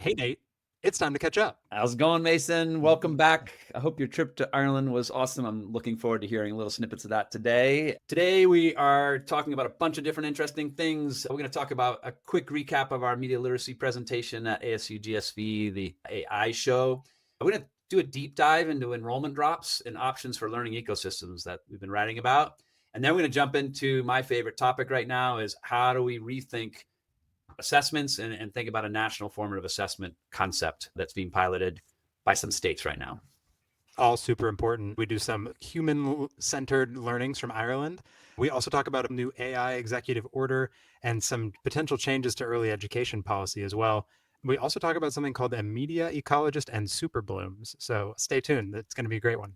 Hey, Nate, it's time to catch up. How's it going, Mason? Welcome back. I hope your trip to Ireland was awesome. I'm looking forward to hearing little snippets of that today. Today, we are talking about a bunch of different interesting things. We're going to talk about a quick recap of our media literacy presentation at ASU GSV, the AI show. We're going to do a deep dive into enrollment drops and options for learning ecosystems that we've been writing about. And then we're going to jump into my favorite topic right now is how do we rethink assessments and think about a national formative assessment concept that's being piloted by some states right now. All super important. We do some human-centered learnings from Ireland. We also talk about a new AI executive order and some potential changes to early education policy as well. We also talk about something called a media ecologist and super blooms. So stay tuned. It's going to be a great one.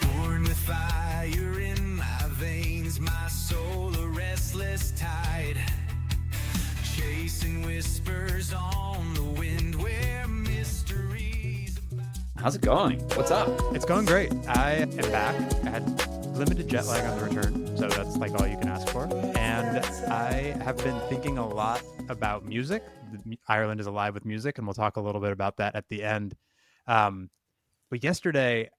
Born with fire in my veins, my soul a restless tide, chasing whispers on the wind where mysteries abound. How's it going? What's up? It's going great. I am back. I had limited jet lag on the return, so that's like all you can ask for. And I have been thinking a lot about music. Ireland is alive with music, and we'll talk a little bit about that at the end. But yesterday,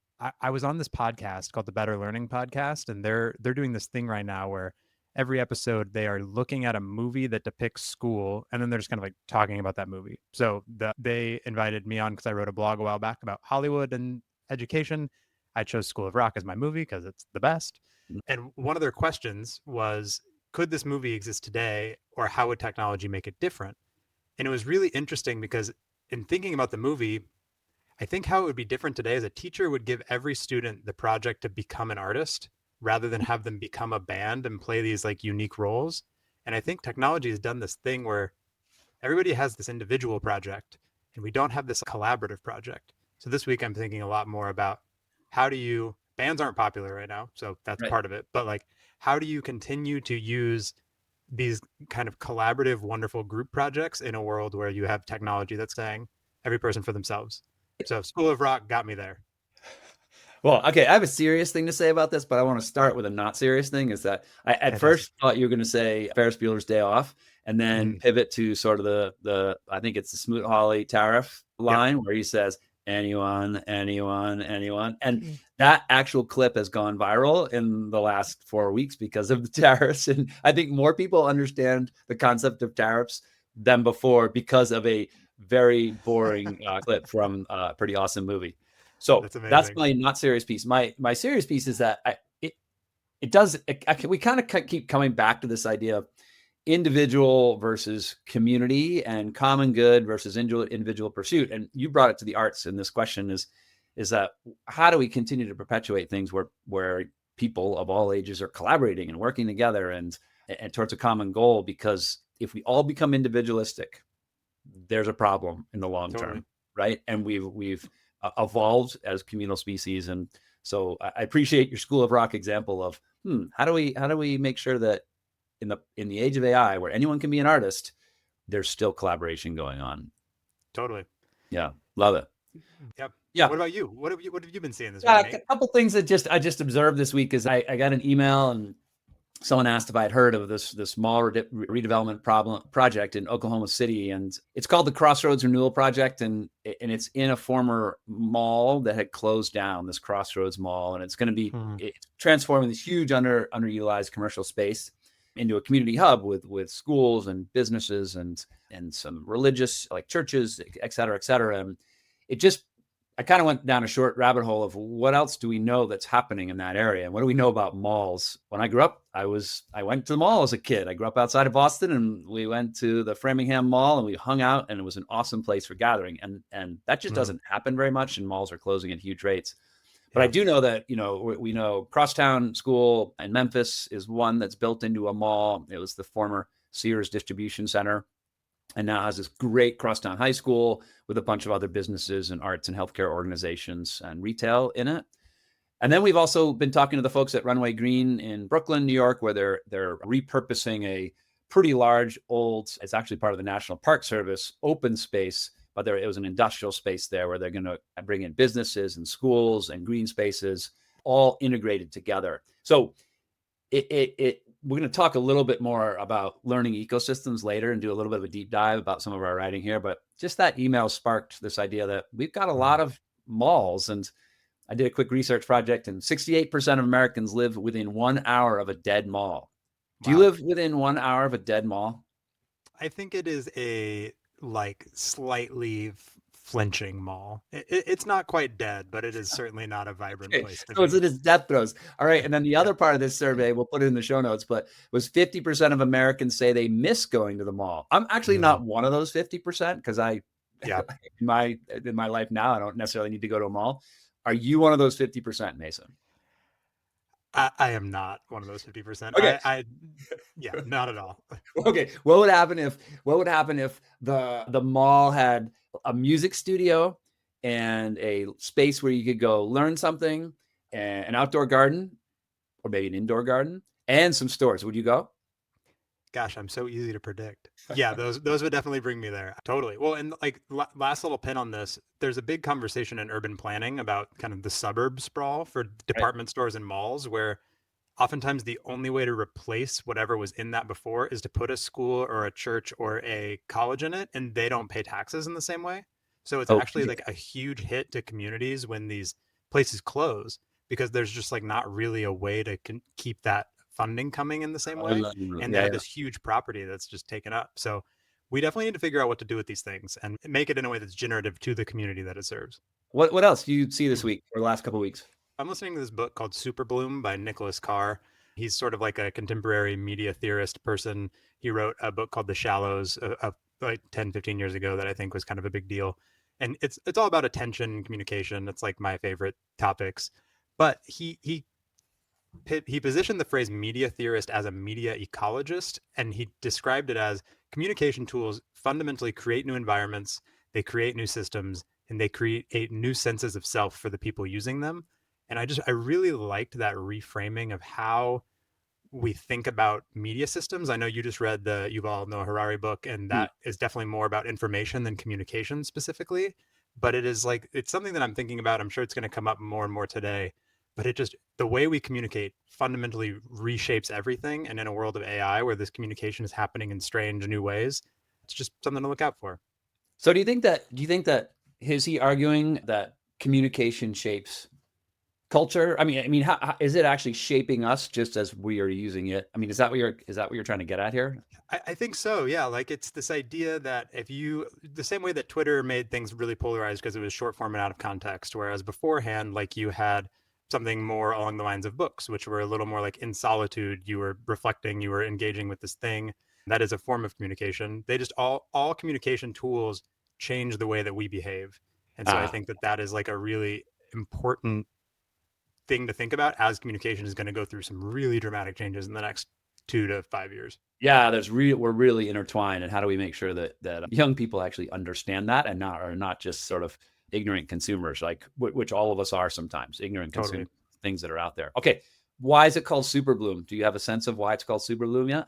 I was on this podcast called the Better Learning Podcast, and they're doing this thing right now where every episode they are looking at a movie that depicts school, and then they're just kind of like talking about that movie. So they invited me on because I wrote a blog a while back about Hollywood and education. I chose School of Rock as my movie because it's the best. And one of their questions was, could this movie exist today, or how would technology make it different? And it was really interesting because in thinking about the movie, I think how it would be different today is a teacher would give every student the project to become an artist rather than have them become a band and play these like unique roles. And I think technology has done this thing where everybody has this individual project and we don't have this collaborative project. So this week I'm thinking a lot more about bands aren't popular right now, so that's Right. part of it. But like, how do you continue to use these kind of collaborative, wonderful group projects in a world where you have technology that's saying every person for themselves? So School of Rock got me there. Well, okay, I have a serious thing to say about this, but I want to start with a not serious thing. Is that I at first thought you were going to say Ferris Bueller's Day Off, and then pivot to sort of the I think it's the Smoot-Hawley tariff line where he says anyone, and that actual clip has gone viral in the last 4 weeks because of the tariffs, and I think more people understand the concept of tariffs than before because of a very boring clip from a pretty awesome movie. So that's my not serious piece. My serious piece is that we kind of keep coming back to this idea of individual versus community and common good versus individual pursuit. And you brought it to the arts. And this question is that how do we continue to perpetuate things where people of all ages are collaborating and working together and towards a common goal? Because if we all become individualistic, there's a problem in the long term, right? And we've evolved as communal species, and so I appreciate your School of Rock example of how do we make sure that in the age of AI, where anyone can be an artist, there's still collaboration going on. Totally. Yeah, love it. Yep. Yeah. What about you? What have you been seeing this week? A couple things that I just observed this week is I got an email and someone asked if I had heard of this mall redevelopment project in Oklahoma City, and it's called the Crossroads Renewal Project, and it's in a former mall that had closed down, this Crossroads Mall, and it's going to be transforming this huge underutilized commercial space into a community hub with schools and businesses and some religious like churches, et cetera, et cetera. And I kind of went down a short rabbit hole of what else do we know that's happening in that area? And what do we know about malls? When I grew up, I went to the mall as a kid. I grew up outside of Boston, and we went to the Framingham Mall and we hung out, and it was an awesome place for gathering. And that just doesn't happen very much, and malls are closing at huge rates. But I do know that, we know Crosstown School in Memphis is one that's built into a mall. It was the former Sears distribution center, and now has this great Crosstown High School with a bunch of other businesses and arts and healthcare organizations and retail in it. And then we've also been talking to the folks at Runway Green in Brooklyn, New York, where they're repurposing a pretty large old, it's actually part of the National Park Service, open space, but it was an industrial space there where they're going to bring in businesses and schools and green spaces all integrated together. So we're going to talk a little bit more about learning ecosystems later and do a little bit of a deep dive about some of our writing here. But just that email sparked this idea that we've got a lot of malls, and I did a quick research project, and 68% of Americans live within 1 hour of a dead mall. Do you Wow. live within 1 hour of a dead mall? I think it is a like slightly flinching mall. It's not quite dead, but it is certainly not a vibrant Okay, place to so be. it is death throes. All right. And then the Yeah. other part of this survey, we'll put it in the show notes, but was 50% of Americans say they miss going to the mall. I'm actually not one of those 50% because Yeah. in my life now, I don't necessarily need to go to a mall. Are you one of those 50%, Mason? I am not one of those 50%. Okay. Yeah, not at all. Okay. What would happen if the mall had a music studio and a space where you could go learn something, an outdoor garden, or maybe an indoor garden, and some stores? Would you go? Gosh, I'm so easy to predict. Yeah, those would definitely bring me there. Totally. Well, and like last little pin on this, there's a big conversation in urban planning about kind of the suburb sprawl for department stores and malls, where oftentimes the only way to replace whatever was in that before is to put a school or a church or a college in it, and they don't pay taxes in the same way. So it's Oh, actually like a huge hit to communities when these places close, because there's just like not really a way to keep that funding coming in the same way, and they have this huge property that's just taken up. So we definitely need to figure out what to do with these things and make it in a way that's generative to the community that it serves. What else do you see this week or the last couple of weeks? I'm listening to this book called Super Bloom by Nicholas Carr. He's sort of like a contemporary media theorist person. He wrote a book called The Shallows like 10, 15 years ago that I think was kind of a big deal. And it's all about attention and communication. It's like my favorite topics. But he positioned the phrase media theorist as a media ecologist, and he described it as communication tools fundamentally create new environments, they create new systems, and they create new senses of self for the people using them. And I really liked that reframing of how we think about media systems. I know you just read the Yuval Noah Harari book, and that is definitely more about information than communication specifically. But it's something that I'm thinking about. I'm sure it's going to come up more and more today. But the way we communicate fundamentally reshapes everything. And in a world of AI where this communication is happening in strange new ways, it's just something to look out for. So do you think that is he arguing that communication shapes culture? I mean, how is it actually shaping us just as we are using it? I mean, is that what you're trying to get at here? I think so. Yeah. Like it's this idea that the same way that Twitter made things really polarized because it was short form and out of context, whereas beforehand, like you had something more along the lines of books, which were a little more like in solitude, you were reflecting, you were engaging with this thing. That is a form of communication. They just all communication tools change the way that we behave. And so I think that is like a really important thing to think about as communication is going to go through some really dramatic changes in the next 2 to 5 years. Yeah, we're really intertwined, and how do we make sure that young people actually understand that and are not just sort of ignorant consumers, like which all of us are sometimes, ignorant consumers, things that are out there. Okay, why is it called Super Bloom? Do you have a sense of why it's called Super Bloom yet?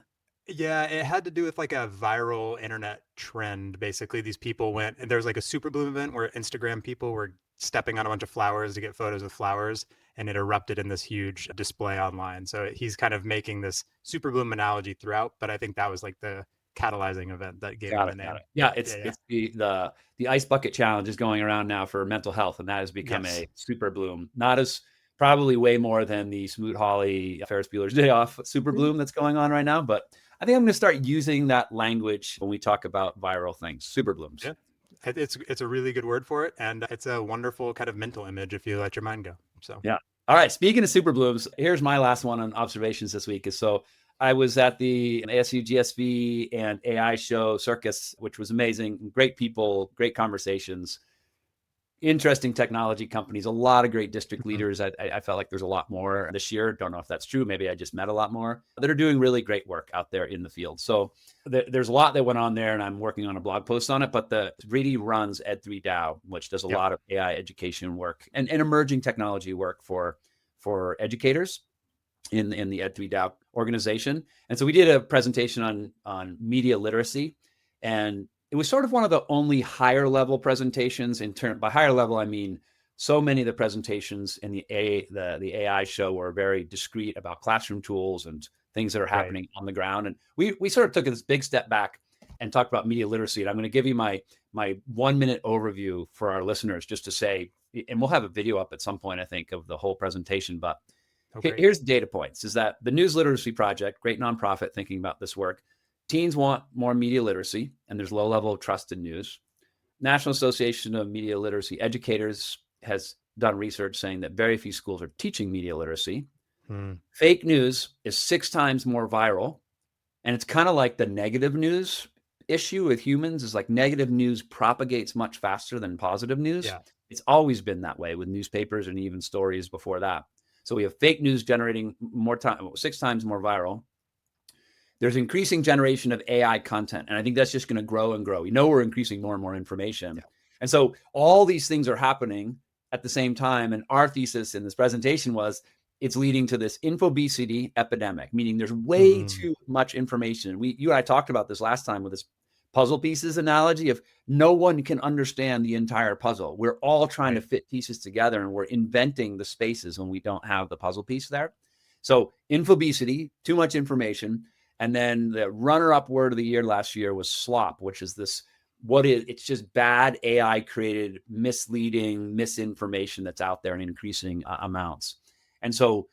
Yeah, it had to do with like a viral internet trend. Basically, these people went, and there was like a Super Bloom event where Instagram people were stepping on a bunch of flowers to get photos of flowers, and it erupted in this huge display online. So he's kind of making this Super Bloom analogy throughout, but I think that was like the catalyzing event that gave him the name. Yeah, it's the ice bucket challenge is going around now for mental health, and that has become a Super Bloom. Not as probably way more than the Smoot Hawley Ferris Bueller's Day Off Super Bloom that's going on right now, but I think I'm going to start using that language when we talk about viral things. Super blooms. Yeah. It's a really good word for it, and it's a wonderful kind of mental image if you let your mind go. So yeah. All right. Speaking of super blooms, here's my last one on observations this week. So I was at the ASU GSV and AI show Circus, which was amazing. Great people, great conversations, interesting technology companies, a lot of great district leaders. I felt like there's a lot more this year. Don't know if that's true. Maybe I just met a lot more that are doing really great work out there in the field. So there's a lot that went on there, and I'm working on a blog post on it. But the Reedy runs Ed3DAO, which does a lot of AI education work and emerging technology work for educators in the Ed3DAO organization. And so we did a presentation on media literacy, and it was sort of one of the only higher level presentations by higher level, I mean So many of the presentations in the AI show were very discreet about classroom tools and things that are Right. happening on the ground. And we sort of took this big step back and talked about media literacy. And I'm going to give you my 1 minute overview for our listeners, just to say, and we'll have a video up at some point, I think, of the whole presentation. But Okay. here's the data points: is that the News Literacy Project, great nonprofit thinking about this work, teens want more media literacy, and there's low level of trust in news. National Association of Media Literacy Educators has done research saying that very few schools are teaching media literacy. Fake news is 6 times more viral. And it's kind of like the negative news issue with humans, is like negative news propagates much faster than positive news. Yeah. It's always been that way with newspapers and even stories before that. So we have fake news generating 6 times more viral. There's increasing generation of AI content. And I think that's just going to grow and grow. We're increasing more and more information. Yeah. And so all these things are happening at the same time. And our thesis in this presentation was it's leading to this infobesity epidemic, meaning there's way too much information. You and I talked about this last time with this puzzle pieces analogy of no one can understand the entire puzzle. We're all trying to fit pieces together, and we're inventing the spaces when we don't have the puzzle piece there. So infobesity, too much information. And then the runner-up word of the year last year was slop, which is this, it's just bad AI created misleading misinformation that's out there in increasing amounts. And so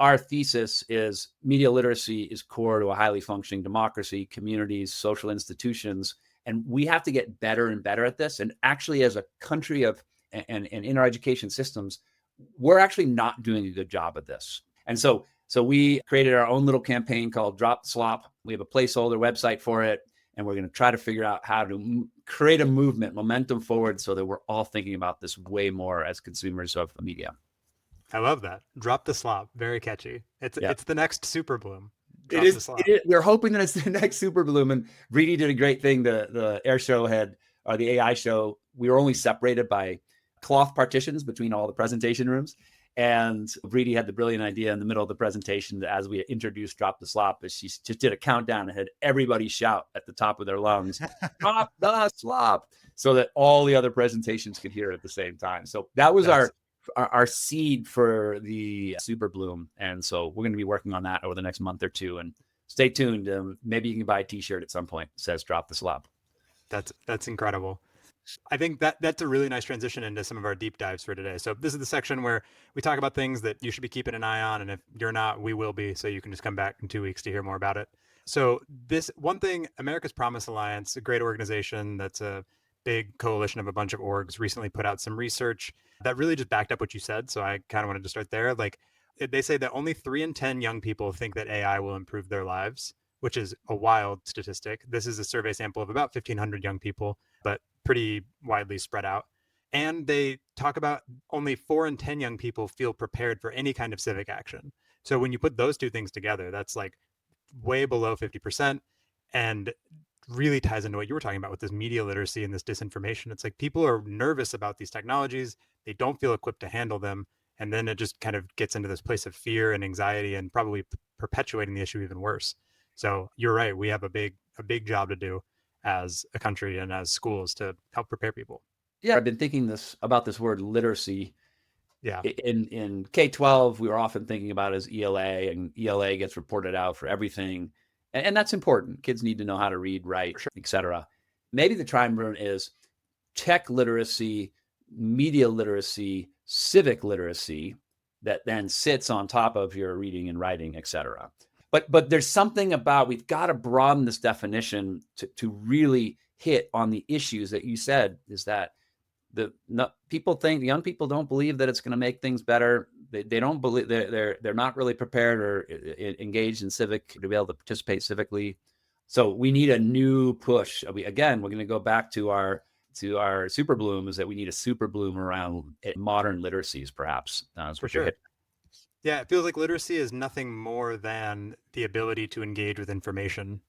our thesis is media literacy is core to a highly functioning democracy, communities, social institutions, and we have to get better and better at this. And actually, as a country and in our education systems, we're actually not doing a good job at this. And so we created our own little campaign called Drop the Slop. We have a placeholder website for it, and we're going to try to figure out how to create a movement, momentum forward, so that we're all thinking about this way more as consumers of media. I love that. Drop the slop. Very catchy. It's the next Super Bloom. It is. We're hoping that it's the next Super Bloom. And Reedy did a great thing. The air show the AI show, we were only separated by cloth partitions between all the presentation rooms. And Reedy had the brilliant idea in the middle of the presentation that as we introduced Drop the Slop, she just did a countdown and had everybody shout at the top of their lungs, "Drop the slop," so that all the other presentations could hear it at the same time. So that was our seed for the Super Bloom. And so we're going to be working on that over the next month or two, and stay tuned. Maybe you can buy a t-shirt at some point that says Drop the Slop. That's incredible. I think that's a really nice transition into some of our deep dives for today. So this is the section where we talk about things that you should be keeping an eye on. And if you're not, we will be. So you can just come back in 2 weeks to hear more about it. So this one thing, America's Promise Alliance, a great organization that's a big coalition of a bunch of orgs, recently put out some research that really just backed up what you said. So I kind of wanted to start there. Like, they say that only 3 in 10 young people think that AI will improve their lives, which is a wild statistic. This is a survey sample of about 1,500 young people, but pretty widely spread out. And they talk about only 4 in 10 young people feel prepared for any kind of civic action. So when you put those two things together, that's like way below 50%, and really ties into what you were talking about with this media literacy and this disinformation. It's like people are nervous about these technologies. They don't feel equipped to handle them. And then it just kind of gets into this place of fear and anxiety, and probably perpetuating the issue even worse. So you're right. We have a big job to do as a country and as schools to help prepare people. Yeah, I've been thinking about this word literacy. Yeah. In K-12, we were often thinking about it as ELA, and ELA gets reported out for everything. And that's important. Kids need to know how to read, write, Sure. etc. Maybe the triumvirate is tech literacy, media literacy, civic literacy that then sits on top of your reading and writing, etc. But there's something about, we've got to broaden this definition to really hit on the issues that you said, is that people think, young people don't believe that it's going to make things better. They don't believe, they're not really prepared or engaged in civic to be able to participate civically. So we need a new push. We're going to go back to our Super Bloom, is that we need a Super Bloom around modern literacies, perhaps. For sure. Yeah, it feels like literacy is nothing more than the ability to engage with information,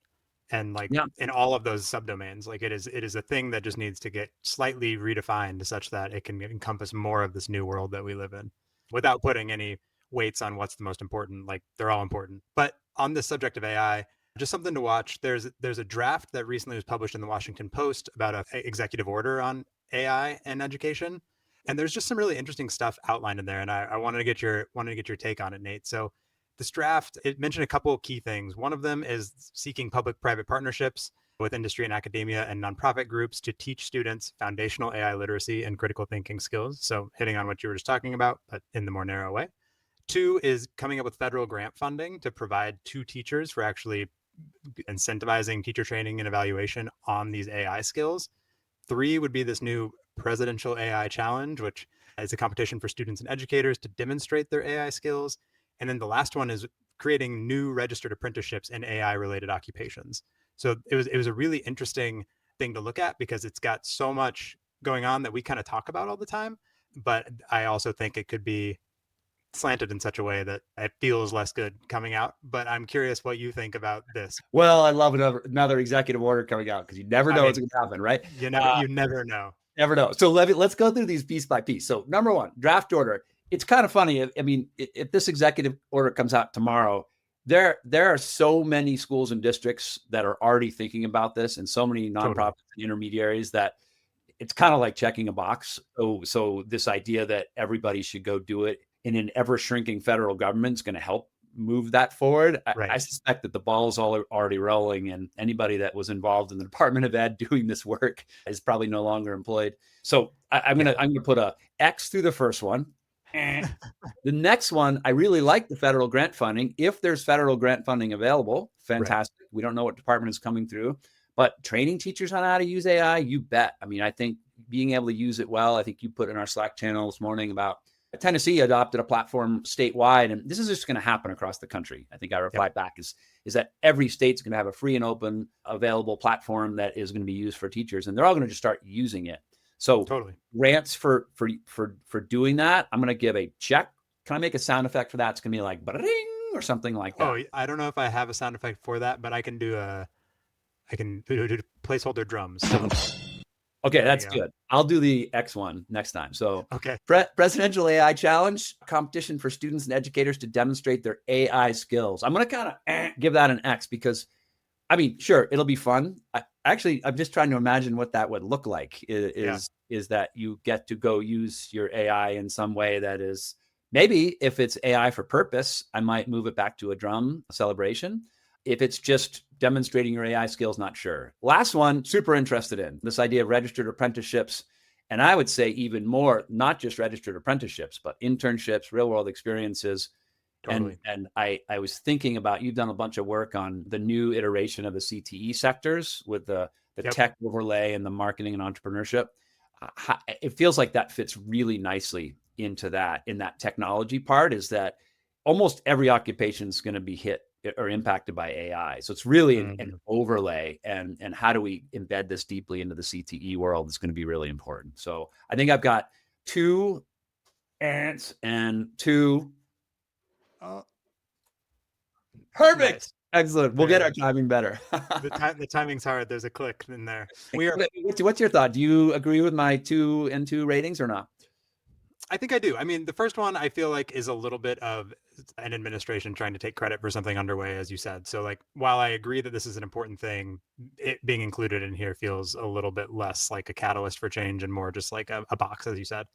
and in all of those subdomains. Like it is a thing that just needs to get slightly redefined such that it can encompass more of this new world that we live in, without putting any weights on what's the most important. Like, they're all important. But on the subject of AI, just something to watch. There's a draft that recently was published in the Washington Post about an executive order on AI and education. And there's just some really interesting stuff outlined in there, and I wanted to get your take on it, Nate. So this draft, it mentioned a couple of key things. One of them is seeking public-private partnerships with industry and academia and nonprofit groups to teach students foundational AI literacy and critical thinking skills. So hitting on what you were just talking about, but in the more narrow way. Two is coming up with federal grant funding to provide to teachers for actually incentivizing teacher training and evaluation on these AI skills. Three would be this new presidential AI challenge, which is a competition for students and educators to demonstrate their AI skills. And then the last one is creating new registered apprenticeships in AI related occupations. So it was a really interesting thing to look at because it's got so much going on that we kind of talk about all the time. But I also think it could be slanted in such a way that it feels less good coming out. But I'm curious what you think about this. Well, I love another executive order coming out because you never know what's going to happen, right? You never know. Never know. So let's go through these piece by piece. So number one, draft order. It's kind of funny. I mean, if this executive order comes out tomorrow, there are so many schools and districts that are already thinking about this, and so many nonprofits and intermediaries that it's kind of like checking a box. So this idea that everybody should go do it in an ever shrinking federal government is going to help move that forward. Right. I suspect that the ball is already rolling, and anybody that was involved in the Department of Ed doing this work is probably no longer employed. So I'm gonna put a X through the first one. The next one, I really like the federal grant funding. If there's federal grant funding available, fantastic. Right. We don't know what department is coming through, but training teachers on how to use AI, you bet. I mean, I think being able to use it well, I think you put in our Slack channel this morning about Tennessee adopted a platform statewide, and this is just going to happen across the country. I think I replied back is that every state's going to have a free and open available platform that is going to be used for teachers, and they're all going to just start using it. So grants for doing that, I'm going to give a check. Can I make a sound effect for that? It's going to be like bring or something like that. Oh, I don't know if I have a sound effect for that, but I can do placeholder drums. Okay, that's good. I'll do the X one next time. So, okay. Presidential AI challenge, competition for students and educators to demonstrate their AI skills. I'm going to kind of give that an X because, I mean, sure, it'll be fun. I'm just trying to imagine what that would look like. Is that you get to go use your AI in some way that is maybe if it's AI for purpose, I might move it back to a drum celebration. If it's just demonstrating your AI skills, not sure. Last one, super interested in this idea of registered apprenticeships. And I would say even more, not just registered apprenticeships, but internships, real world experiences. Totally. And I was thinking about, you've done a bunch of work on the new iteration of the CTE sectors with the tech overlay and the marketing and entrepreneurship. It feels like that fits really nicely into that. In that technology part is that almost every occupation is going to be hit or impacted by AI. So it's really an overlay, and how do we embed this deeply into the CTE world is going to be really important. So I think I've got 2 ants and 2. Perfect. Nice. Excellent. We'll get our timing better. The timing's hard. There's a click in there. What's your thought? Do you agree with my 2 and 2 ratings or not? I think I do. I mean, the first one I feel like is a little bit of an administration trying to take credit for something underway, as you said. So like, while I agree that this is an important thing, it being included in here feels a little bit less like a catalyst for change and more just like a box, as you said.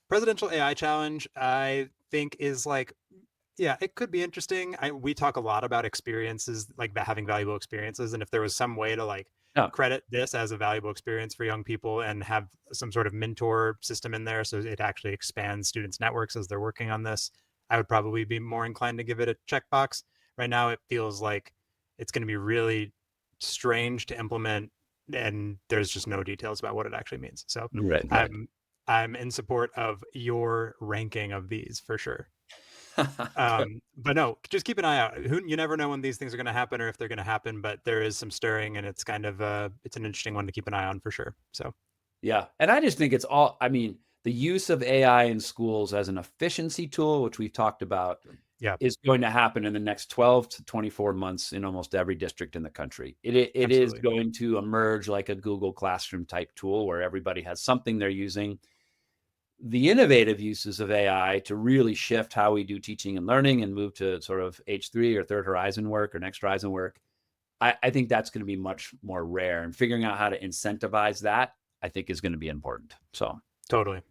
Presidential AI challenge, I think is like, yeah, it could be interesting. We talk a lot about experiences, like having valuable experiences. And if there was some way to like credit this as a valuable experience for young people and have some sort of mentor system in there so it actually expands students' networks as they're working on this, I would probably be more inclined to give it a checkbox. Right now, it feels like it's going to be really strange to implement, and there's just no details about what it actually means. So right. I'm in support of your ranking of these for sure. But no, just keep an eye out. You never know when these things are going to happen or if they're going to happen, but there is some stirring, and it's kind of it's an interesting one to keep an eye on for sure. So yeah, and I just think it's all, I mean, the use of AI in schools as an efficiency tool, which we've talked about, is going to happen in the next 12 to 24 months in almost every district in the country. It is going to emerge like a Google Classroom type tool where everybody has something they're using. The innovative uses of AI to really shift how we do teaching and learning and move to sort of H3 or third horizon work or next horizon work, I think that's going to be much more rare. And figuring out how to incentivize that, I think, is going to be important. So totally.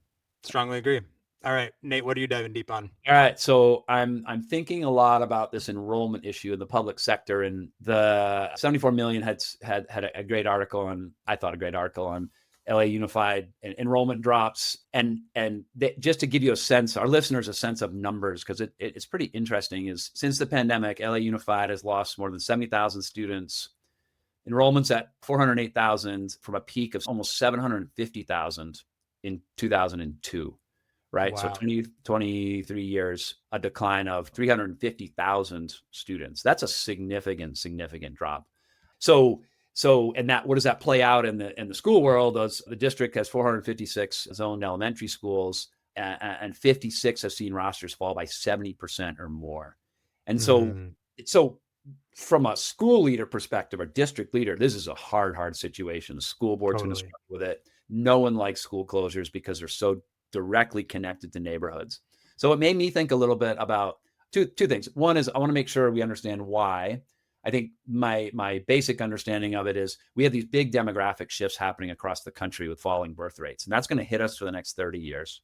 Strongly agree. All right, Nate, what are you diving deep on? All right, so I'm thinking a lot about this enrollment issue in the public sector, and the 74 million had a great article on, I thought, a great article on LA Unified and enrollment drops, and just to give you a sense, our listeners a sense of numbers, because it's pretty interesting. Is since the pandemic, LA Unified has lost more than 70,000 students. Enrollment's at 408,000 from a peak of almost 750,000 in 2002. Right. So Wow. 23 years, a decline of 350,000 students. That's a significant drop. So, and that, what does that play out in the school world? The district has 456 zoned elementary schools, and 56 have seen rosters fall by 70% or more. And Mm, so from a school leader perspective or district leader, this is a hard situation. The school board's going to totally. struggle with it. No one likes school closures because they're so directly connected to neighborhoods. So it made me think a little bit about two things. One is I want to make sure we understand why. I think my basic understanding of it is we have these big demographic shifts happening across the country with falling birth rates, and that's going to hit us for the next 30 years.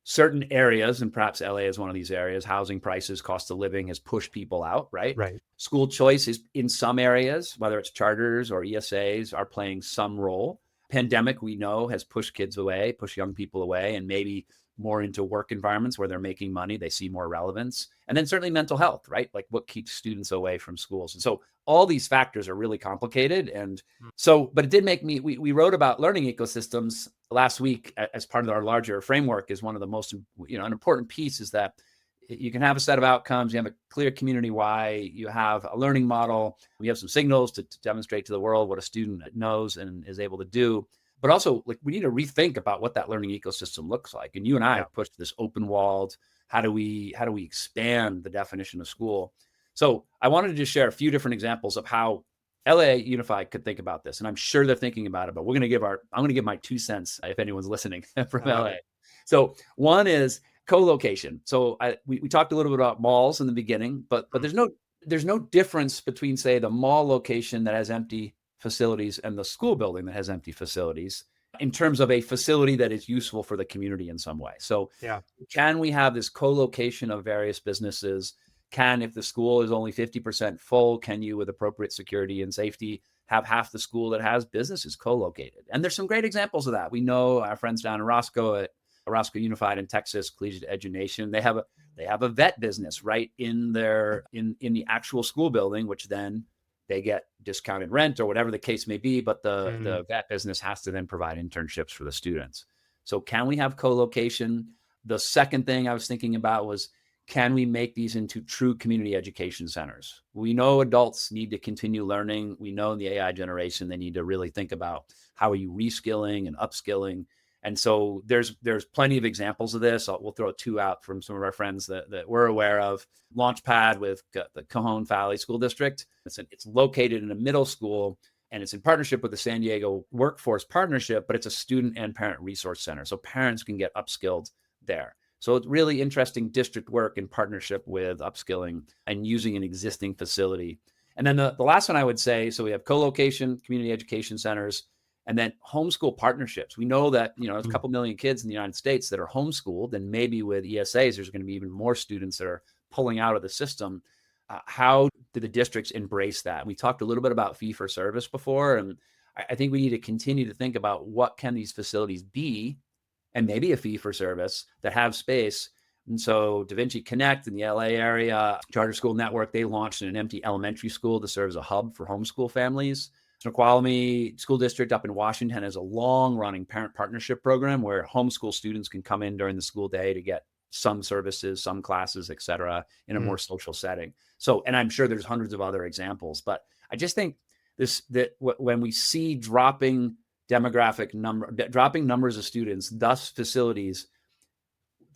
Certain areas, and perhaps LA is one of these areas, housing prices, cost of living has pushed people out, right? Right. School choice is in some areas, whether it's charters or ESAs, are playing some role. Pandemic, we know, has pushed kids away, pushed young people away, and maybe more into work environments where they're making money, they see more relevance. And then certainly mental health, right? Like what keeps students away from schools. And so all these factors are really complicated. And so, but it did make me, we wrote about learning ecosystems last week as part of our larger framework. Is one of the most, an important piece is that you can have a set of outcomes, you have a clear community why, you have a learning model, we have some signals to demonstrate to the world what a student knows and is able to do. But also, like, we need to rethink about what that learning ecosystem looks like. And you and I have pushed this open walled, how do we expand the definition of school? So I wanted to just share a few different examples of how LA Unified could think about this. And I'm sure they're thinking about it, but I'm going to give my 2 cents if anyone's listening from LA. It. So one is co-location. So we talked a little bit about malls in the beginning, but there's no difference between, say, the mall location that has empty facilities and the school building that has empty facilities in terms of a facility that is useful for the community in some way. So can we have this co-location of various businesses? If the school is only 50% full, can you, with appropriate security and safety, have half the school that has businesses co-located? And there's some great examples of that. We know our friends down in Roscoe at Roscoe Unified in Texas, Collegiate Education, they have a vet business right in the actual school building, which then they get discounted rent or whatever the case may be. But the vet business has to then provide internships for the students. So can we have co-location? The second thing I was thinking about was, can we make these into true community education centers? We know adults need to continue learning. We know in the AI generation, they need to really think about how are you reskilling and upskilling. And so there's plenty of examples of this. We'll throw 2 out from some of our friends that we're aware of. Launchpad with the Cajon Valley School District. It's located in a middle school, and it's in partnership with the San Diego Workforce Partnership, but it's a student and parent resource center. So parents can get upskilled there. So it's really interesting district work in partnership with upskilling and using an existing facility. And then the last one I would say, so we have co-location, community education centers, and then homeschool partnerships. We know that, there's a couple million kids in the United States that are homeschooled, and maybe with ESAs, there's going to be even more students that are pulling out of the system. How do the districts embrace that? We talked a little bit about fee for service before, and I think we need to continue to think about what can these facilities be, and maybe a fee for service that have space. And so Da Vinci Connect in the LA area, Charter School Network, they launched an empty elementary school to serve as a hub for homeschool families. Snoqualmie School District up in Washington has a long-running parent partnership program where homeschool students can come in during the school day to get some services, some classes, et cetera, in a more social setting. So, and I'm sure there's hundreds of other examples, but I just think that when we see dropping numbers of students, thus facilities,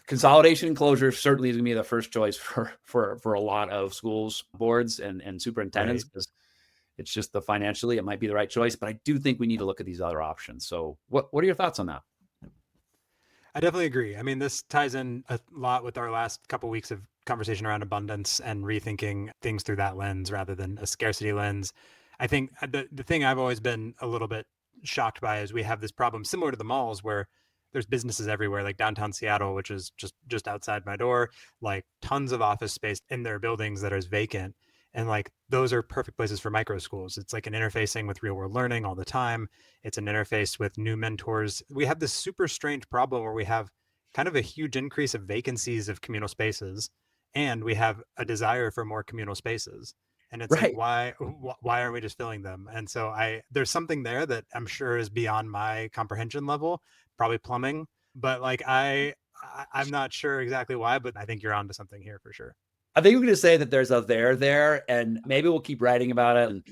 consolidation and closure certainly is going to be the first choice for a lot of schools, boards, and superintendents, because it's just financially, it might be the right choice. But I do think we need to look at these other options. So what are your thoughts on that? I definitely agree. I mean, this ties in a lot with our last couple of weeks of conversation around abundance and rethinking things through that lens rather than a scarcity lens. I think the thing I've always been a little bit shocked by is we have this problem similar to the malls where there's businesses everywhere, like downtown Seattle, which is just outside my door, like tons of office space in their buildings that is vacant. And like those are perfect places for micro schools. It's like an interfacing with real world learning all the time. It's an interface with new mentors. We have this super strange problem where we have kind of a huge increase of vacancies of communal spaces, and we have a desire for more communal spaces. And it's like, Right. why aren't we just filling them? And so there's something there that I'm sure is beyond my comprehension level, probably plumbing, but like I'm not sure exactly why, but I think you're onto something here for sure. I think we're going to say that there's a there, and maybe we'll keep writing about it. And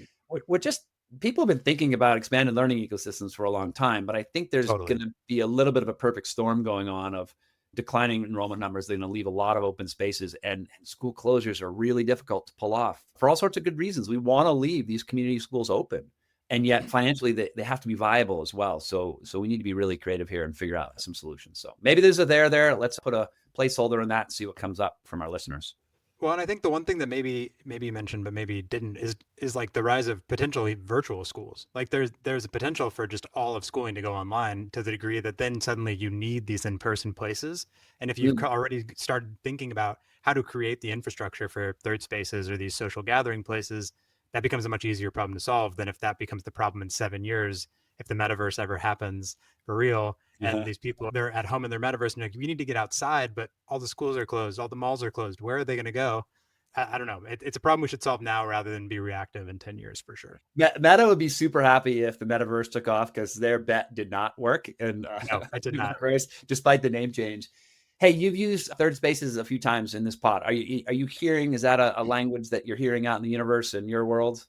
we're just, people have been thinking about expanded learning ecosystems for a long time, but I think there's Totally. going to be a little bit of a perfect storm going on of declining enrollment numbers. They're going to leave a lot of open spaces, and school closures are really difficult to pull off for all sorts of good reasons. We want to leave these community schools open, and yet financially they have to be viable as well. So we need to be really creative here and figure out some solutions. So maybe there's a there. Let's put a placeholder in that and see what comes up from our listeners. Well, and I think the one thing that maybe you mentioned but maybe didn't is like the rise of potentially virtual schools. Like there's a potential for just all of schooling to go online to the degree that then suddenly you need these in-person places. And if you've already started thinking about how to create the infrastructure for third spaces or these social gathering places, that becomes a much easier problem to solve than if that becomes the problem in 7 years, if the metaverse ever happens for real. And these people, they're at home in their metaverse and like, we need to get outside, but all the schools are closed, all the malls are closed. Where are they going to go? I don't know. It's a problem we should solve now rather than be reactive in 10 years for sure. Meta would be super happy if the metaverse took off, because their bet did not work. And no, it did not. Despite the name change. Hey, you've used third spaces a few times in this pod. Are you hearing, is that a language that you're hearing out in the universe, in your world?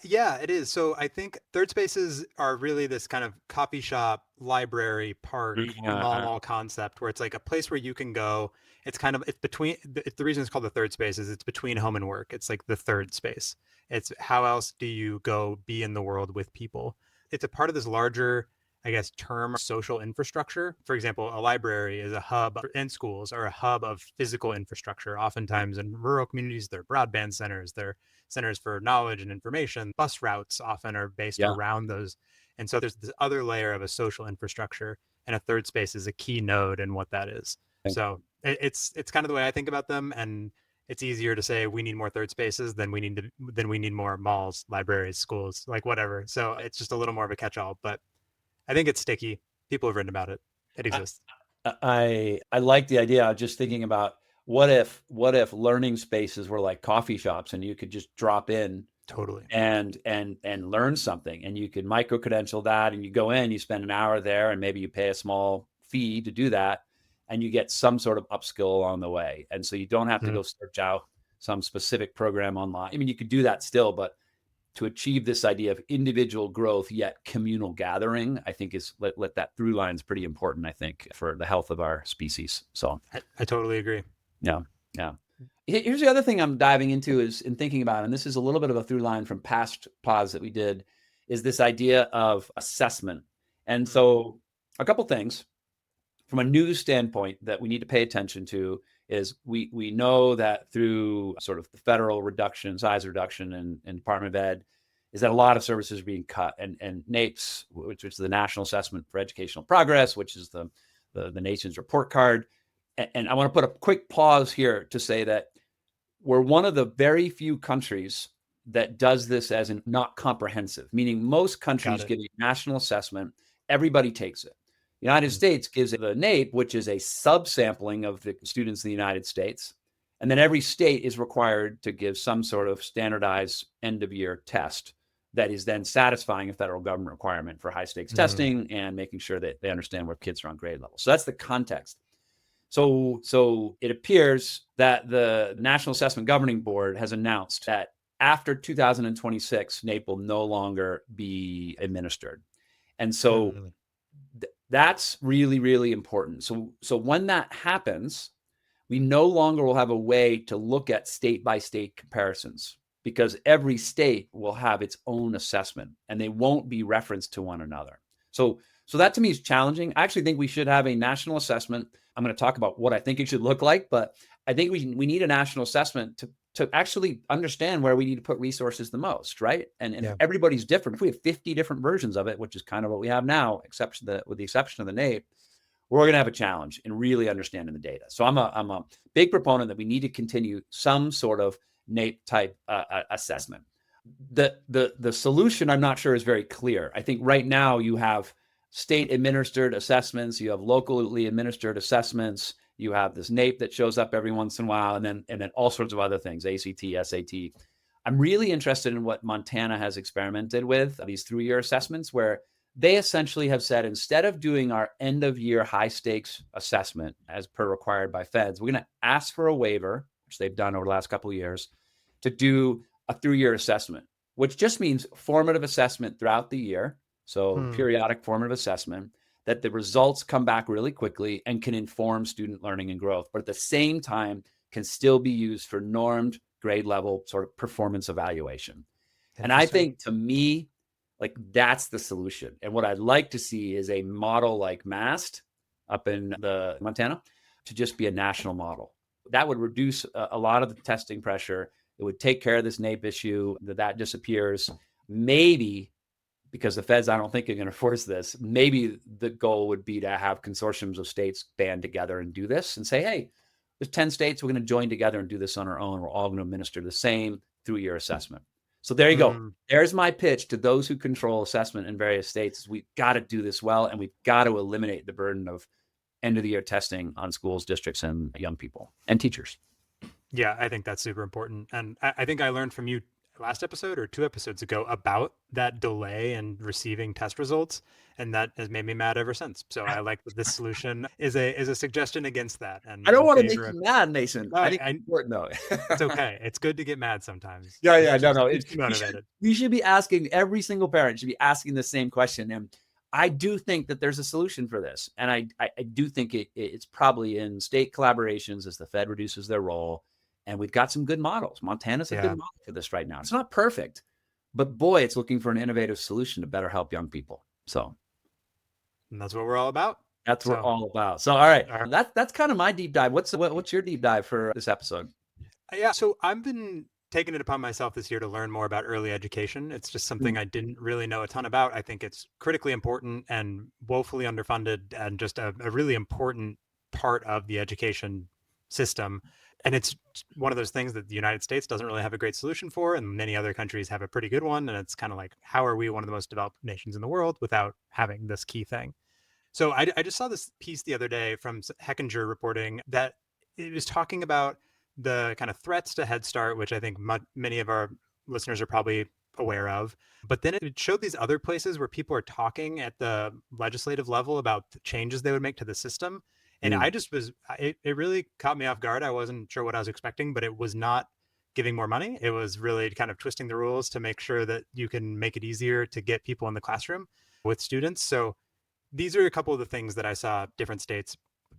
Yeah, it is. So I think third spaces are really this kind of coffee shop, library, park, mall concept where it's like a place where you can go. It's kind of, it's the reason it's called the third space is it's between home and work. It's like the third space. It's how else do you go be in the world with people? It's a part of this larger, I guess, term social infrastructure. For example, a library is a hub, and schools are a hub of physical infrastructure. Oftentimes in rural communities, they're broadband centers, they're centers for knowledge and information. Bus routes often are based around those. And so there's this other layer of a social infrastructure, and a third space is a key node in what that is. So it's kind of the way I think about them. And it's easier to say we need more third spaces than we need more malls, libraries, schools, like whatever. So it's just a little more of a catch-all, but I think it's sticky. People have written about it. It exists. I like the idea of just thinking about what if learning spaces were like coffee shops, and you could just drop in totally and learn something, and you could micro credential that, and you go in, you spend an hour there, and maybe you pay a small fee to do that, and you get some sort of upskill along the way. And so you don't have to go search out some specific program online. I mean, you could do that still, but to achieve this idea of individual growth yet communal gathering, I think is let that through line is pretty important, I think, for the health of our species. So I totally agree. Yeah. Here's the other thing I'm diving into is in thinking about, and this is a little bit of a through line from past pods that we did, is this idea of assessment. And so a couple things from a news standpoint that we need to pay attention to is we know that through sort of the federal size reduction and Department of Ed, is that a lot of services are being cut. And NAEPS, which is the National Assessment for Educational Progress, which is the nation's report card. And I want to put a quick pause here to say that we're one of the very few countries that does this as not comprehensive, meaning most countries give a national assessment, everybody takes it. The United States gives the NAEP, which is a subsampling of the students in the United States. And then every state is required to give some sort of standardized end-of-year test that is then satisfying a federal government requirement for high-stakes testing and making sure that they understand where kids are on grade level. So that's the context. So it appears that the National Assessment Governing Board has announced that after 2026, NAEP will no longer be administered. And so that's really, really important. So when that happens, we no longer will have a way to look at state by state comparisons, because every state will have its own assessment and they won't be referenced to one another. So that to me is challenging. I actually think we should have a national assessment. I'm going to talk about what I think it should look like, but I think we need a national assessment to actually understand where we need to put resources the most, right? And everybody's different. If we have 50 different versions of it, which is kind of what we have now, with the exception of the NAEP, we're going to have a challenge in really understanding the data. So I'm a big proponent that we need to continue some sort of NAEP type assessment. The solution, I'm not sure, is very clear. I think right now you have state administered assessments, you have locally administered assessments, you have this NAEP that shows up every once in a while, and then all sorts of other things, ACT, SAT. I'm really interested in what Montana has experimented with, these 3-year assessments, where they essentially have said, instead of doing our end of year high stakes assessment as per required by feds, we're going to ask for a waiver, which they've done over the last couple of years, to do a 3-year assessment, which just means formative assessment throughout the year. So periodic formative assessment, that the results come back really quickly and can inform student learning and growth, but at the same time can still be used for normed grade level sort of performance evaluation. And I think, to me, like, that's the solution. And what I'd like to see is a model like MAST up in the Montana to just be a national model. That would reduce a lot of the testing pressure. It would take care of this NAEP issue, that disappears. Maybe, because the feds, I don't think, are going to force this, maybe the goal would be to have consortiums of states band together and do this and say, hey, there's 10 states, we're going to join together and do this on our own. We're all going to administer the same 3-year assessment. So there you go. There's my pitch to those who control assessment in various states. We've got to do this well, and we've got to eliminate the burden of end of the year testing on schools, districts, and young people and teachers. Yeah, I think that's super important. And I think I learned from you last episode or 2 episodes ago about that delay in receiving test results, and that has made me mad ever since. So I like that this solution is a suggestion against that. And I don't want to make you mad, Mason. No, I think it's important, though. It's okay. It's good to get mad sometimes. Yeah, no. It's motivated. We should be asking, every single parent should be asking the same question. And I do think that there's a solution for this. And I do think it's probably in state collaborations as the Fed reduces their role. And we've got some good models. Montana's a good model for this right now. It's not perfect, but boy, it's looking for an innovative solution to better help young people. So, and that's what we're all about. That's what we're all about. So, all right, that's kind of my deep dive. What's your deep dive for this episode? Yeah, so I've been taking it upon myself this year to learn more about early education. It's just something I didn't really know a ton about. I think it's critically important and woefully underfunded, and just a really important part of the education system. And it's one of those things that the United States doesn't really have a great solution for, and many other countries have a pretty good one. And it's kind of like, how are we one of the most developed nations in the world without having this key thing? So I just saw this piece the other day from Hechinger reporting that it was talking about the kind of threats to Head Start, which I think many of our listeners are probably aware of. But then it showed these other places where people are talking at the legislative level about the changes they would make to the system. And I just it really caught me off guard. I wasn't sure what I was expecting, but it was not giving more money. It was really kind of twisting the rules to make sure that you can make it easier to get people in the classroom with students. So these are a couple of the things that I saw different states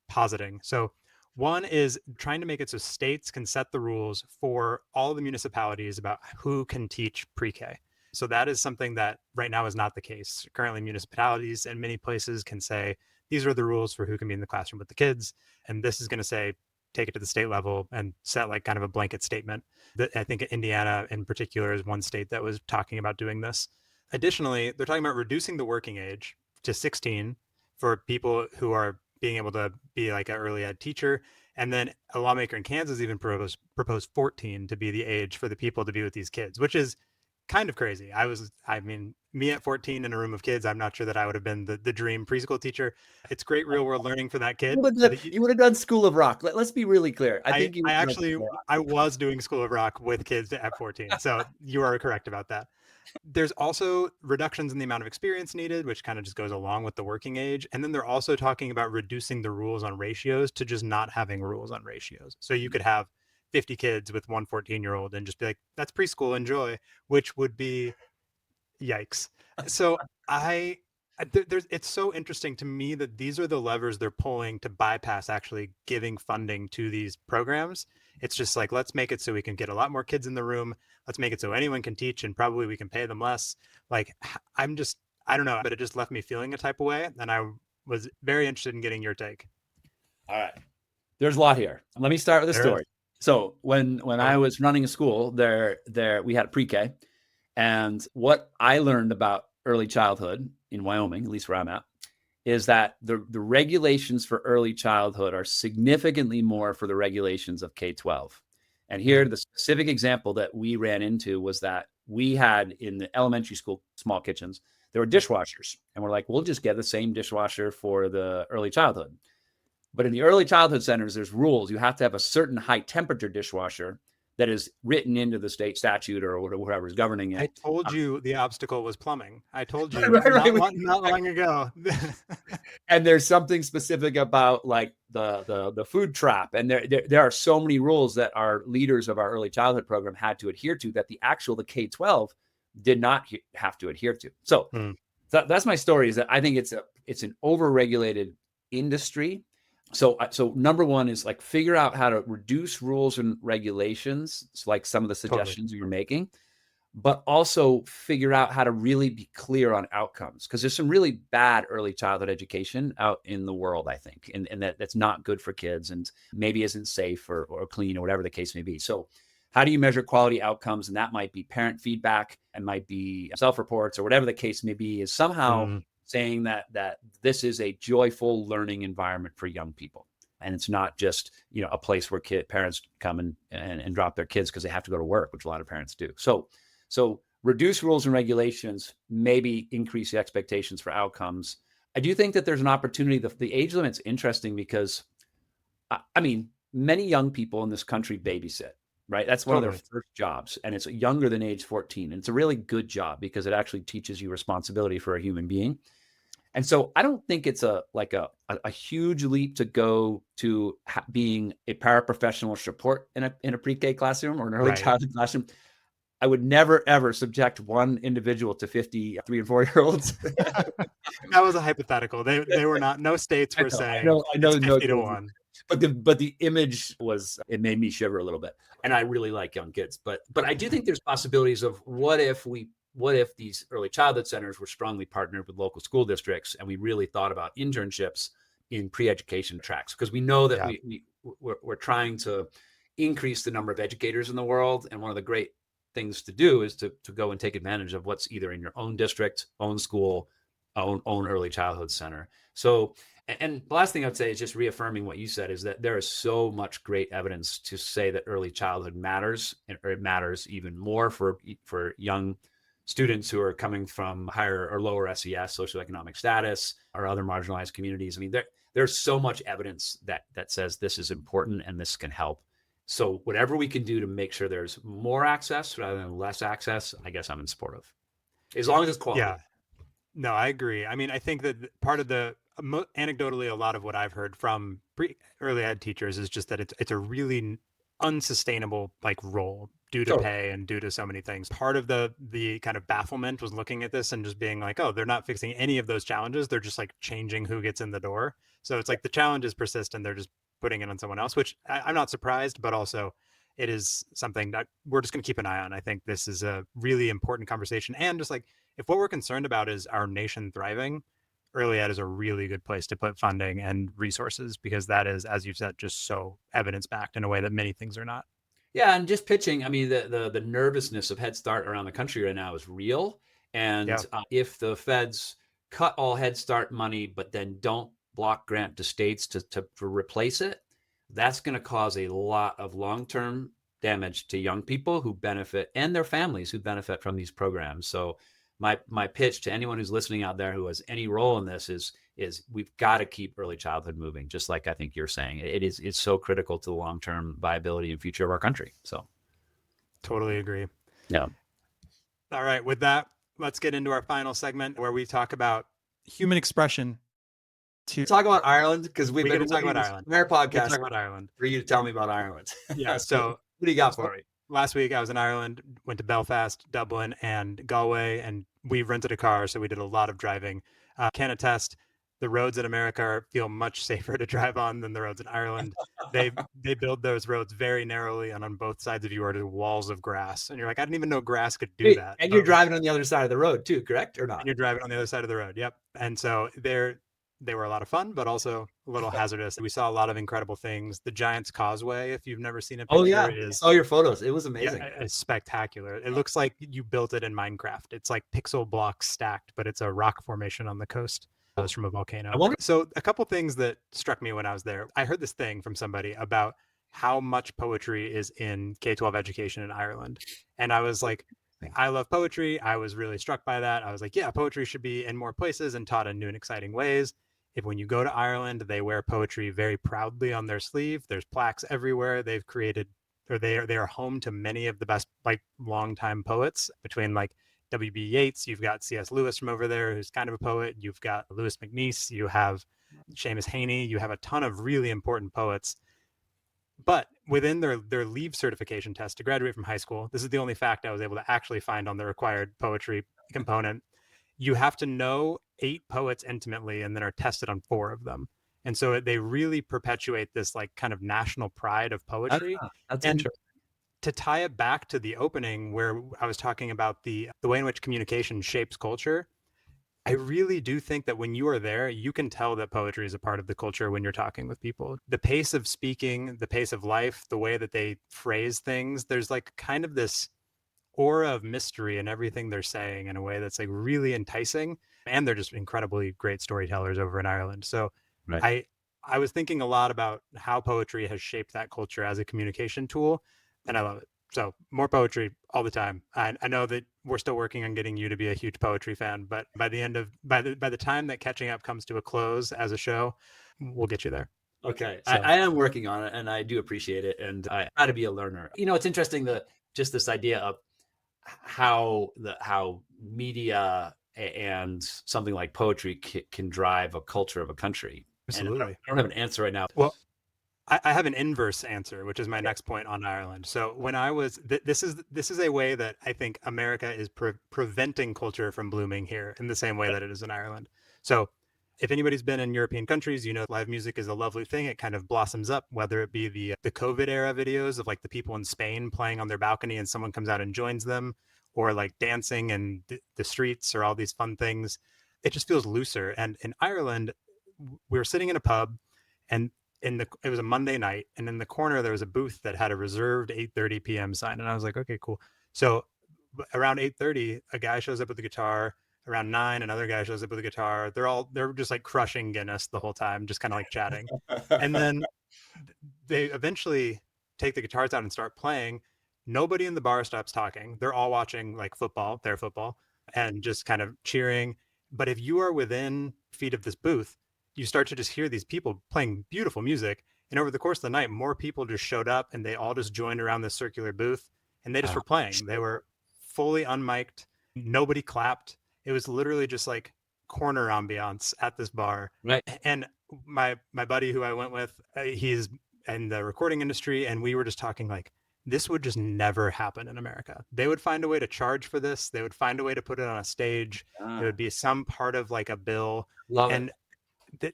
positing. So one is trying to make it so states can set the rules for all the municipalities about who can teach pre-K. So that is something that right now is not the case. Currently, municipalities in many places can say, these are the rules for who can be in the classroom with the kids. And this is going to say, take it to the state level and set like kind of a blanket statement. That I think Indiana in particular is one state that was talking about doing this. Additionally, they're talking about reducing the working age to 16 for people who are being able to be like an early ed teacher. And then a lawmaker in Kansas even proposed 14 to be the age for the people to be with these kids, which is kind of crazy. I mean, me at 14 in a room of kids, I'm not sure that I would have been the dream preschool teacher. It's great real world learning for that kid. You would have done School of Rock. Let's be really clear. I was doing School of Rock with kids at 14. So you are correct about that. There's also reductions in the amount of experience needed, which kind of just goes along with the working age. And then they're also talking about reducing the rules on ratios to just not having rules on ratios. So you could have 50 kids with one 14-year-old and just be like, that's preschool, enjoy, which would be yikes. So it's so interesting to me that these are the levers they're pulling to bypass actually giving funding to these programs. It's just like, let's make it so we can get a lot more kids in the room. Let's make it so anyone can teach and probably we can pay them less. Like, I don't know, but it just left me feeling a type of way. And I was very interested in getting your take. All right. There's a lot here. Let me start with a story. So when I was running a school there we had pre-K, and what I learned about early childhood in Wyoming, at least where I'm at, is that the regulations for early childhood are significantly more for the regulations of K-12. And here, the specific example that we ran into was that we had in the elementary school small kitchens, there were dishwashers. And we're like, we'll just get the same dishwasher for the early childhood. But in the early childhood centers, there's rules. You have to have a certain high temperature dishwasher that is written into the state statute or whatever is governing it. I told you the obstacle was plumbing. I told you Right. not long ago. And there's something specific about like the food trap. And there are so many rules that our leaders of our early childhood program had to adhere to that the K-12 did not have to adhere to. So that's my story, is that I think it's an overregulated industry. So number one is like figure out how to reduce rules and regulations. It's like some of the suggestions you're making, but also figure out how to really be clear on outcomes. Because there's some really bad early childhood education out in the world, I think, and that's not good for kids and maybe isn't safe or clean or whatever the case may be. So how do you measure quality outcomes? And that might be parent feedback and might be self-reports or whatever the case may be, is somehow saying that this is a joyful learning environment for young people. And it's not just, a place where parents come and drop their kids because they have to go to work, which a lot of parents do. So reduce rules and regulations, maybe increase the expectations for outcomes. I do think that there's an opportunity. The age limit's interesting because, many young people in this country babysit, right? That's one of their first jobs. And it's younger than age 14. And it's a really good job because it actually teaches you responsibility for a human being. And so I don't think it's a huge leap to go to being a paraprofessional support in a pre-K classroom or an early childhood classroom. I would never, ever subject one individual to 50 3 and 4-year-olds. That was a hypothetical. They were not, no states were saying I know 50 to 1. But the image it made me shiver a little bit. And I really like young kids. But I do think there's possibilities of what if these early childhood centers were strongly partnered with local school districts and we really thought about internships in pre-education tracks, because we know that we're trying to increase the number of educators in the world. And one of the great things to do is to go and take advantage of what's either in your own district, own school, own early childhood center. So, and the last thing I'd say is just reaffirming what you said, is that there is so much great evidence to say that early childhood matters, or it matters even more for young students who are coming from higher or lower SES, socioeconomic status, or other marginalized communities. There's so much evidence that says this is important and this can help. So whatever we can do to make sure there's more access rather than less access, I guess I'm in support of, as long as it's quality. Yeah, no, I agree. I think that part of anecdotally, a lot of what I've heard from early ed teachers is just that it's a really unsustainable role due to pay and due to so many things. Part of the kind of bafflement was looking at this and just being like, oh, they're not fixing any of those challenges. They're just changing who gets in the door. So it's the challenges persist and they're just putting it on someone else, which I'm not surprised, but also it is something that we're just going to keep an eye on. I think this is a really important conversation. And just if what we're concerned about is our nation thriving, early ed is a really good place to put funding and resources, because that is, as you've said, just so evidence-backed in a way that many things are not. Yeah, and just pitching, the nervousness of Head Start around the country right now is real. And if the feds cut all Head Start money, but then don't block grant to states to replace it, that's going to cause a lot of long-term damage to young people who benefit and their families who benefit from these programs. So my pitch to anyone who's listening out there who has any role in this is we've got to keep early childhood moving, just like I think you're saying. It's so critical to the long-term viability and future of our country. So totally agree. Yeah. All right, with that, let's get into our final segment where we talk about human expression. Talk about Ireland, because we've been talking about Ireland. Our podcast talk about Ireland for you to tell me about Ireland. Yeah. So what do you got for me? Last week I was in Ireland, went to Belfast, Dublin, and Galway, and we rented a car, so we did a lot of driving. Can attest, the roads in America feel much safer to drive on than the roads in Ireland. They build those roads very narrowly, and on both sides of you are walls of grass. And you're like, I didn't even know grass could do that. And you're driving on the other side of the road too, correct or not? And you're driving on the other side of the road. Yep. And so they were a lot of fun, but also a little hazardous. We saw a lot of incredible things. The Giant's Causeway, if you've never seen it, I saw your photos. It was amazing. Yeah, it's spectacular. It looks like you built it in Minecraft. It's like pixel blocks stacked, but it's a rock formation on the coast. from a volcano. I wonder. So a couple things that struck me when I was there. I heard this thing from somebody about how much poetry is in K-12 education in Ireland. And I was like, I love poetry. I was really struck by that. I was like, yeah, poetry should be in more places and taught in new and exciting ways. If when you go to Ireland, they wear poetry very proudly on their sleeve. There's plaques everywhere. They've created, or they are home to many of the best like longtime poets between like W.B. Yeats. You've got C.S. Lewis from over there, who's kind of a poet. You've got Lewis MacNeice. You have Seamus Heaney. You have a ton of really important poets. But within their leave certification test to graduate from high school, this is the only fact I was able to actually find on the required poetry component. You have to know 8 poets intimately and then are tested on 4 of them. And so they really perpetuate this like kind of national pride of poetry. That's And interesting. to tie it back to the opening where I was talking about the way in which communication shapes culture, I really do think that when you are there, you can tell that poetry is a part of the culture when you're talking with people. The pace of speaking, the pace of life, the way that they phrase things, there's like kind of this aura of mystery in everything they're saying in a way that's like really enticing. And they're just incredibly great storytellers over in Ireland. So Right. I was thinking a lot about how poetry has shaped that culture as a communication tool, and I love it. So more poetry all the time. I know that we're still working on getting you to be a huge poetry fan, but by the time that catching up comes to a close as a show, we'll get you there. Okay. So I am working on it and I do appreciate it. And I try to be a learner. It's interesting that just this idea of how media and something like poetry can drive a culture of a country. And absolutely. I don't have an answer right now. Well, I have an inverse answer, which is my next point on Ireland. So when I was, this is a way that I think America is preventing culture from blooming here in the same way that it is in Ireland. So if anybody's been in European countries, live music is a lovely thing. It kind of blossoms up, whether it be the COVID era videos of like the people in Spain playing on their balcony and someone comes out and joins them, or like dancing in the streets or all these fun things. It just feels looser. And in Ireland, we were sitting in a pub, and it was a Monday night, and in the corner there was a booth that had a reserved 8:30 p.m. sign, and I was like, okay, cool. So around 8:30, a guy shows up with a guitar. Around 9, another guy shows up with a guitar. They're just like crushing Guinness the whole time, just kind of like chatting. And then they eventually take the guitars out and start playing. Nobody in the bar stops talking. They're all watching like their football, and just kind of cheering. But if you are within feet of this booth, you start to just hear these people playing beautiful music. And over the course of the night, more people just showed up and they all just joined around this circular booth, and they just were playing. They were fully unmiked. Nobody clapped. It was literally just like corner ambiance at this bar. Right. And my buddy who I went with, he's in the recording industry, and we were just talking like, this would just never happen in America. They would find a way to charge for this. They would find a way to put it on a stage. It would be some part of like a bill. Love and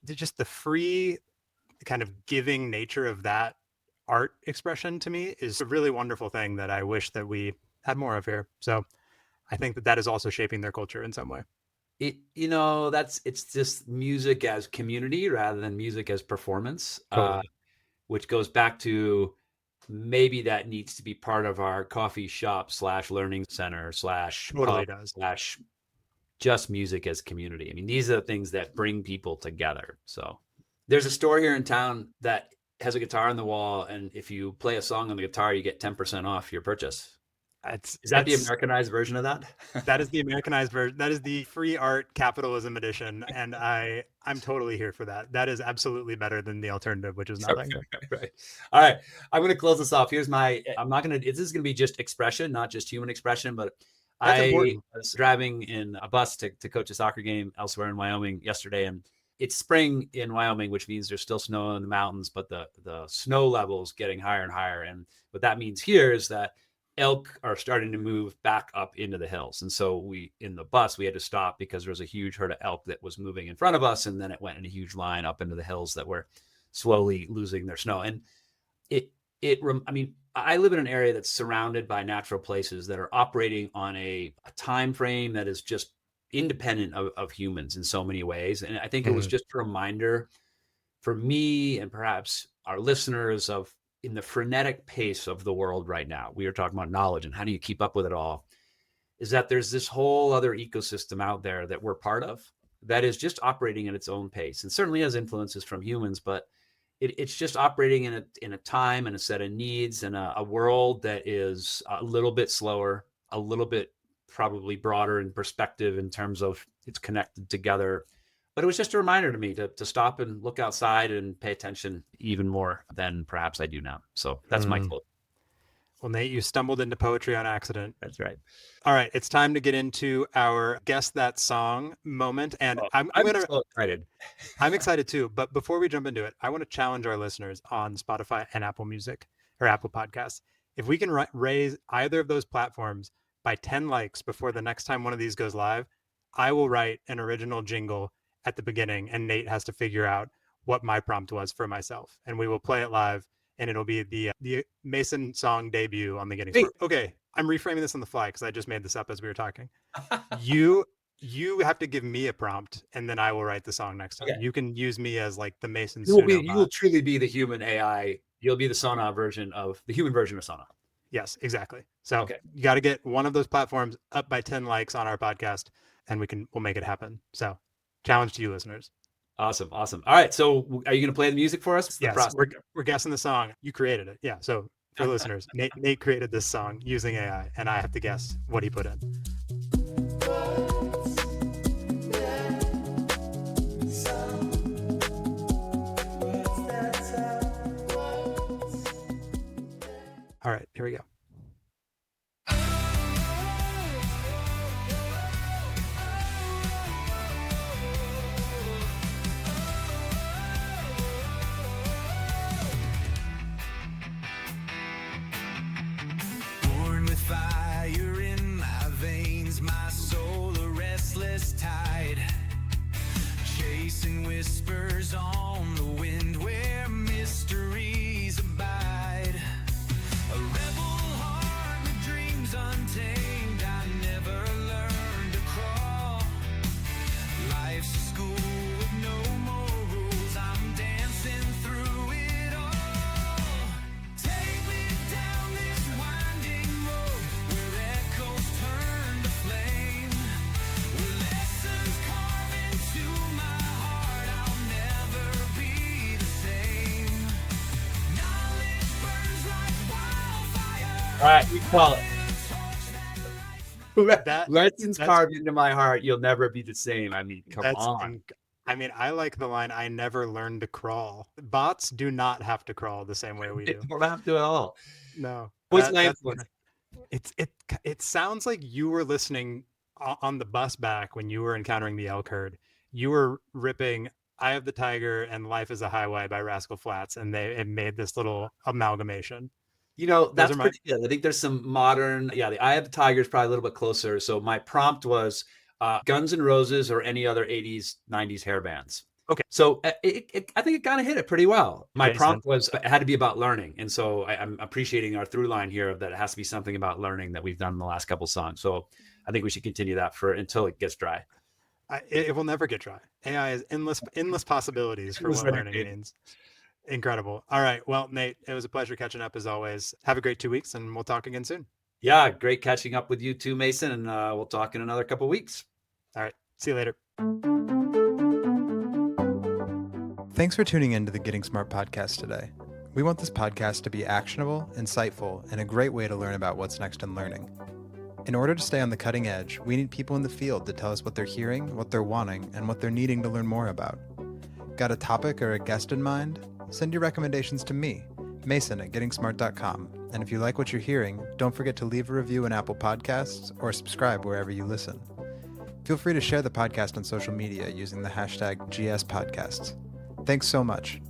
just the free kind of giving nature of that art expression to me is a really wonderful thing that I wish that we had more of here. So I think that is also shaping their culture in some way. It's just music as community rather than music as performance, Totally. which goes back to maybe that needs to be part of our coffee shop / learning center / Totally pub does. / just music as community. I mean, these are the things that bring people together. So there's a store here in town that has a guitar on the wall, and if you play a song on the guitar, you get 10% off your purchase. Is that the Americanized version of that? That is the Americanized version. That is the free art capitalism edition, and I'm totally here for that. That is absolutely better than the alternative, which is nothing. Right. All right. I'm going to close this off. This is going to be just expression, not just human expression, but That's I important. was driving in a bus to coach a soccer game elsewhere in Wyoming yesterday, and it's spring in Wyoming, which means there's still snow in the mountains, but the snow level is getting higher and higher. And what that means here is that elk are starting to move back up into the hills. And so in the bus, we had to stop because there was a huge herd of elk that was moving in front of us. And then it went in a huge line up into the hills that were slowly losing their snow. And I live in an area that's surrounded by natural places that are operating on a time frame that is just independent of humans in so many ways. And I think it was just a reminder for me and perhaps our listeners of, in the frenetic pace of the world right now, we are talking about knowledge and how do you keep up with it all, is that there's this whole other ecosystem out there that we're part of. that is just operating at its own pace, and certainly has influences from humans, but it's just operating in a time and a set of needs and a world that is a little bit slower, a little bit probably broader in perspective in terms of it's connected together. But it was just a reminder to me to stop and look outside and pay attention even more than perhaps I do now. So that's my quote. Well, Nate, you stumbled into poetry on accident. That's right. All right, it's time to get into our Guess That Song moment. And I'm so excited. I'm excited too. But before we jump into it, I want to challenge our listeners on Spotify and Apple Music or Apple Podcasts. If we can raise either of those platforms by 10 likes before the next time one of these goes live, I will write an original jingle at the beginning, and Nate has to figure out what my prompt was for myself. And we will play it live. And it'll be the Mason song debut on the Getting Smart. Okay, I'm reframing this on the fly because I just made this up as we were talking. You have to give me a prompt, and then I will write the song next time. Okay. You can use me as like the Mason. You will truly be the human AI. You'll be the Sona version of the human version of Sona. Yes, exactly. So you got to get one of those platforms up by 10 likes on our podcast, and we'll make it happen. So challenge to you, listeners. Awesome. All right. So are you going to play the music for us? Yes, we're guessing the song. You created it. Yeah. So for listeners, Nate created this song using AI, and I have to guess what he put in. All right, here we go. Fire in my veins, my soul a restless tide, chasing whispers on the wind where mysteries abide. A rebel heart with dreams untamed, I never learned to crawl. Life's a school with no more rules, I'm dancing through it all. Take me down this winding road where echoes turn to flame, with lessons carved into my heart, I'll never be the same. Knowledge burns like wildfire. All right, you call it. Lessons carved into my heart, you'll never be the same. I mean, come on. I like the line, I never learned to crawl. Bots do not have to crawl the same way we do. They don't have to at all. No. What's my influence? It sounds like you were listening on the bus back when you were encountering the elk herd. You were ripping Eye of the Tiger and Life is a Highway by Rascal Flatts, and they made this little amalgamation. You know, that's pretty good. I think there's some modern, the Eye of the Tiger is probably a little bit closer. So my prompt was Guns N' Roses or any other 80s, 90s hair bands. Okay. So I think it kind of hit it pretty well. My prompt was, it had to be about learning. And so I'm appreciating our through line here that it has to be something about learning that we've done in the last couple songs. So I think we should continue that until it gets dry. It will never get dry. AI is endless possibilities for what learning means. Incredible. All right. Well, Nate, it was a pleasure catching up as always. Have a great 2 weeks, and we'll talk again soon. Yeah, great catching up with you too, Mason, and we'll talk in another couple of weeks. All right. See you later. Thanks for tuning in to the Getting Smart podcast today. We want this podcast to be actionable, insightful, and a great way to learn about what's next in learning. In order to stay on the cutting edge, we need people in the field to tell us what they're hearing, what they're wanting, and what they're needing to learn more about. Got a topic or a guest in mind? Send your recommendations to me, Mason at gettingsmart.com. And if you like what you're hearing, don't forget to leave a review in Apple Podcasts or subscribe wherever you listen. Feel free to share the podcast on social media using the hashtag GSPodcasts. Thanks so much.